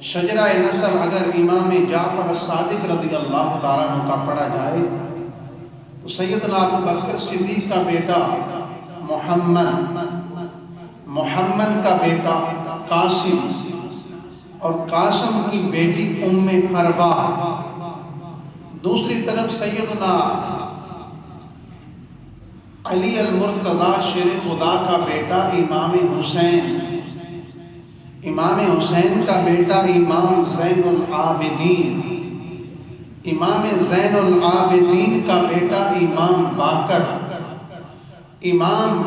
شجرہ نسل اگر امام جعفر الصادق رضی اللہ تعالیٰ عنہ کا پڑھا جائے تو سیدنا ابو بکر صدیق کا بیٹا محمد کا بیٹا قاسم اور قاسم کی بیٹی ام فروا، دوسری طرف سیدنا علی المرتضیٰ شیر خدا کا بیٹا امام حسین کا بیٹا امام زین العابدین، امام زین العابدین کا بیٹا امام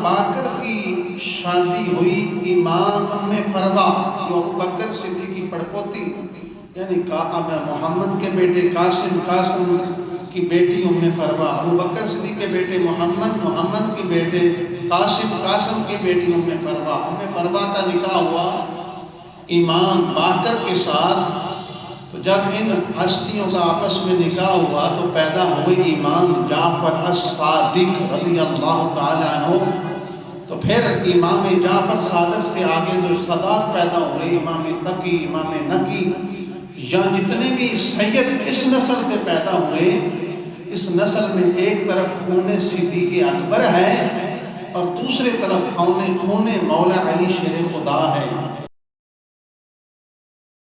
باقر کی شادی ہوئی امام ام فروا جو ابو بکر صدیق کی پڑپوتی یعنی اب محمد کے بیٹے قاسم کی بیٹی ام فروا، ابو بکر صدیق کے بیٹے محمد کی بیٹے قاسم کی بیٹی ام فروا کا نکاح ہوا امام باقر کے ساتھ۔ تو جب ان ہستیوں کا آپس میں نکاح ہوا تو پیدا ہوئے امام جعفر الصادق رضی اللہ تعالیٰ عنہ۔ تو پھر امام جعفر صادق سے آگے جو سادات پیدا ہوئے، امام تقی، امام نقی، یا جتنے بھی سید اس نسل سے پیدا ہوئے، اس نسل میں ایک طرف خون صدیق اکبر ہے اور دوسرے طرف خون مولا علی شیر خدا ہے۔